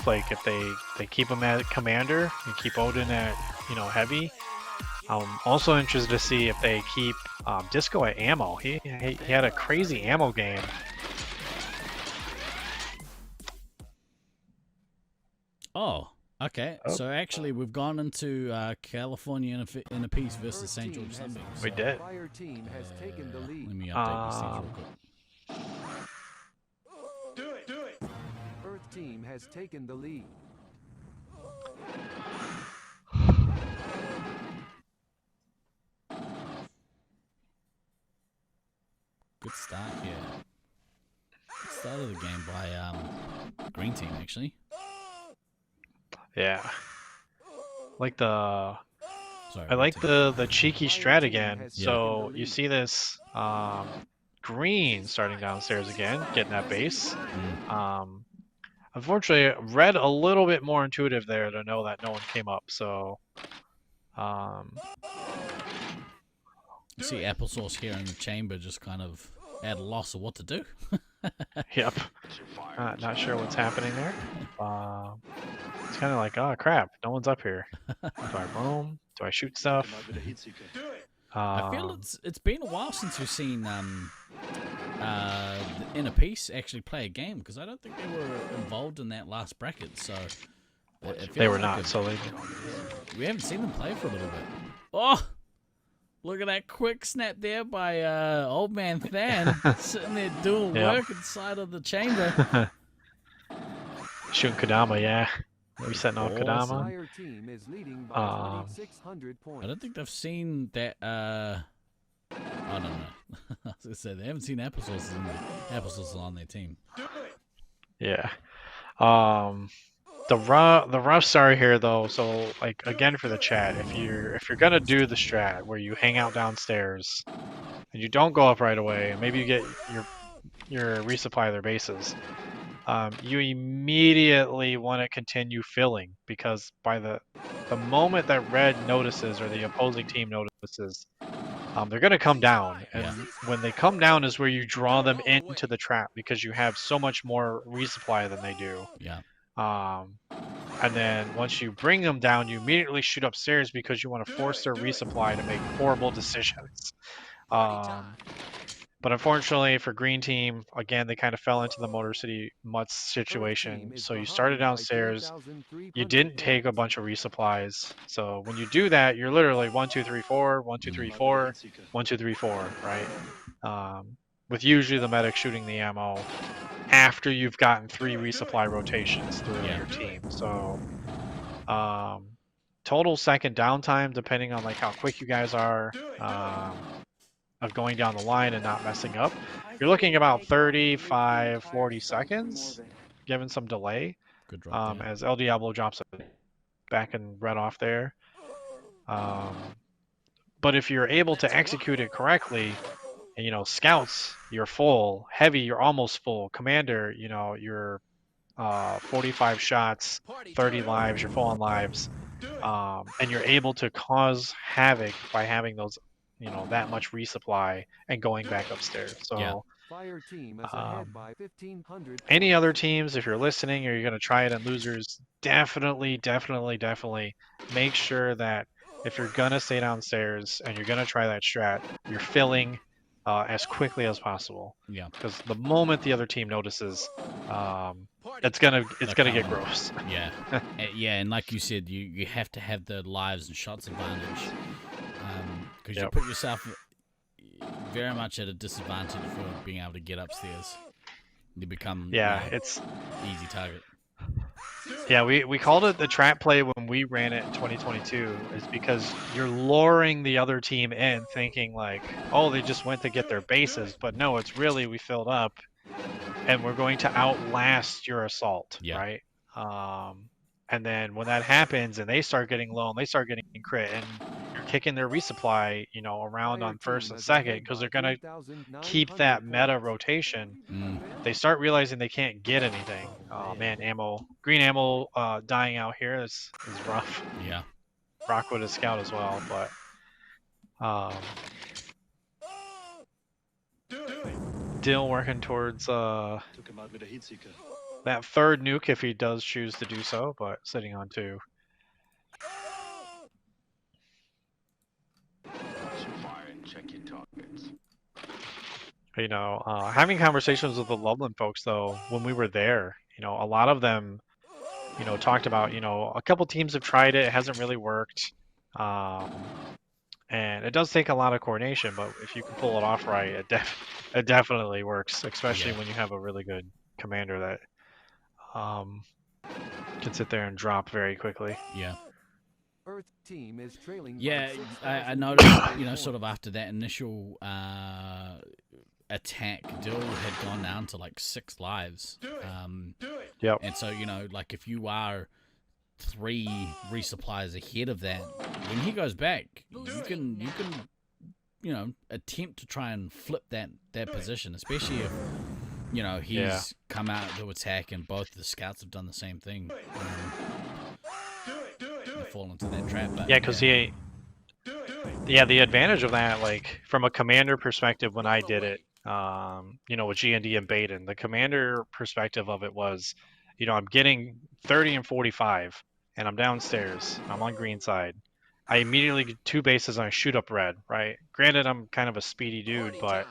Snowflake if they keep him at commander and keep Odin at heavy. I'm also interested to see if they keep Disco at ammo. He had a crazy ammo game. Oh, okay. Oh. So actually, we've gone into California in a piece versus St. George Sunbeams. We did. Let me update these things real quick. Do it! Earth team has taken the lead. Good start here. Good start of the game by green team, actually. Yeah. I like the cheeky strat again. Yeah. So you see this green starting downstairs again, getting that base. Unfortunately, red a little bit more intuitive there to know that no one came up. So you see Applesauce here in the chamber just kind of at a loss of what to do. Yep. Not sure what's happening there. It's kind of like, oh crap, no one's up here. Do I roam? Do I shoot stuff? I feel it's been a while since we've seen Inner Peace actually play a game, because I don't think they were involved in that last bracket. So they were not. So we haven't seen them play for a little bit. Oh, look at that quick snap there by old man Than sitting there doing work inside of the chamber. Shooting Kodama, yeah. Resetting off Kodama. I don't think they've seen that. I don't know. I was gonna say they haven't seen Applesauce on their team. Yeah. The rough start here though. So like again for the chat, if you're gonna do the strat where you hang out downstairs and you don't go up right away, and maybe you get your resupply their bases. You immediately want to continue filling, because by the moment that red notices or the opposing team notices, they're going to come down, and when they come down is where you draw them into the trap, because you have so much more resupply than they do. Yeah. And then once you bring them down, you immediately shoot upstairs because you want to force their resupply to make horrible decisions. But unfortunately for green team, again, they kind of fell into the Motor City Mutts situation. So you started downstairs, you didn't take a bunch of resupplies. So when you do that, you're literally 1, 2, 3, 4, 1, 2, 3, 4, 1, 2, 3, 4, right? With usually the medic shooting the ammo after you've gotten 3 resupply rotations through your team. So total second downtime, depending on like how quick you guys are, of going down the line and not messing up, you're looking about 35, 40 seconds, given some delay. Good drop, as El Diablo drops it back and red off there. But if you're able to execute it correctly, and scouts, you're full, heavy, you're almost full, commander, you're 45 shots, 30 lives, you're full on lives, and you're able to cause havoc by having those that much resupply and going back upstairs. So any other teams, if you're listening or you're going to try it in losers, definitely make sure that if you're going to stay downstairs and you're going to try that strat, you're filling as quickly as possible. Yeah. Because the moment the other team notices, it's gonna get gross. Yeah. Yeah, and like you said, you have to have the lives and shots advantage. Because you put yourself very much at a disadvantage for being able to get upstairs. You become it's easy target. Yeah, we called it the trap play when we ran it in 2022, is because you're luring the other team in thinking like, oh, they just went to get their bases, but no, it's really we filled up and we're going to outlast your assault, right? And then when that happens and they start getting low and they start getting crit and you're kicking their resupply, around on first and second, because they're going to keep that meta rotation. They start realizing they can't get anything. Oh man, green ammo dying out here is rough. Yeah. Rockwood is scout as well, but Dill working towards that third nuke if he does choose to do so, but sitting on 2. You know, having conversations with the Loveland folks though, when we were there, you know, a lot of them, you know, talked about, you know, a couple teams have tried it, it hasn't really worked. And it does take a lot of coordination, but if you can pull it off right, it definitely works, especially when you have a really good commander that can sit there and drop very quickly. Yeah. Earth team is trailing. Yeah, by I 6,000 noticed, you know, sort of after that initial attack, Dill had gone down to like 6 lives. Yep. And so, you know, like if you are 3 resupplies ahead of that, when he goes back, you can you know, attempt to try and flip that position, especially if, you know, he's come out to attack and both the scouts have done the same thing. Fall into that trap. But, yeah, because the advantage of that, like from a commander perspective, when I did it, you know, with G&D and Baden, the commander perspective of it was, you know, I'm getting 30 and 45, and I'm downstairs. I'm on green side. I immediately get 2 bases and I shoot up red, right? Granted, I'm kind of a speedy dude, but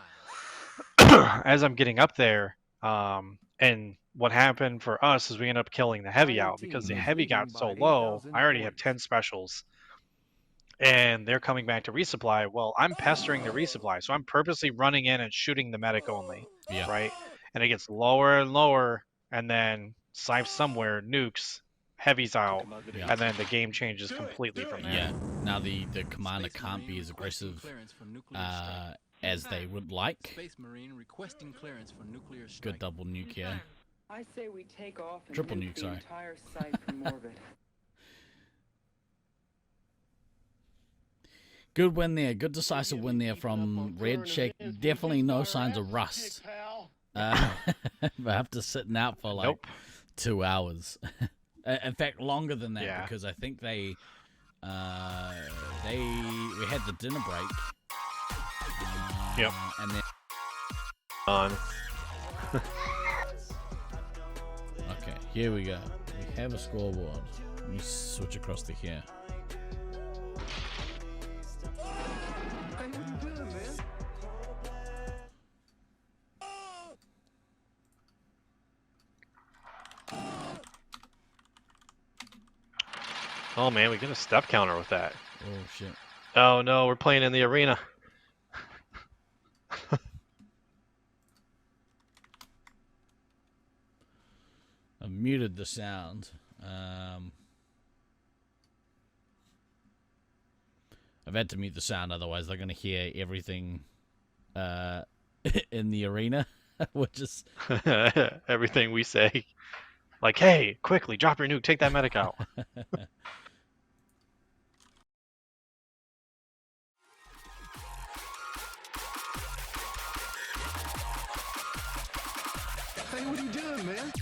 as I'm getting up there, and what happened for us is we ended up killing the heavy out because the heavy got so low. I already have 10 specials, and they're coming back to resupply. Well, I'm pestering the resupply, so I'm purposely running in and shooting the medic only, right? And it gets lower and lower, and then Scythe somewhere nukes, heavy's out, and then the game changes completely from there. Yeah. Now the commander can't be as aggressive as they would like. Good double nuke, yeah. I say we take off and Triple nuke nuke, the sorry. entire site from orbit. Good win there. Good decisive win there from Red Shake. Definitely no signs of rust. I have to sit out for like 2 hours. In fact, longer than that because I think we had the dinner break. And then on. Okay, here we go. We have a scoreboard. Let me switch across to here. Oh man, we get a step counter with that. Oh shit. Oh no, we're playing in the arena. I muted the sound. I've had to mute the sound, otherwise they're going to hear everything in the arena, which is... everything we say. Like, hey, quickly, drop your nuke, take that medic out. Hey, what are you doing, man?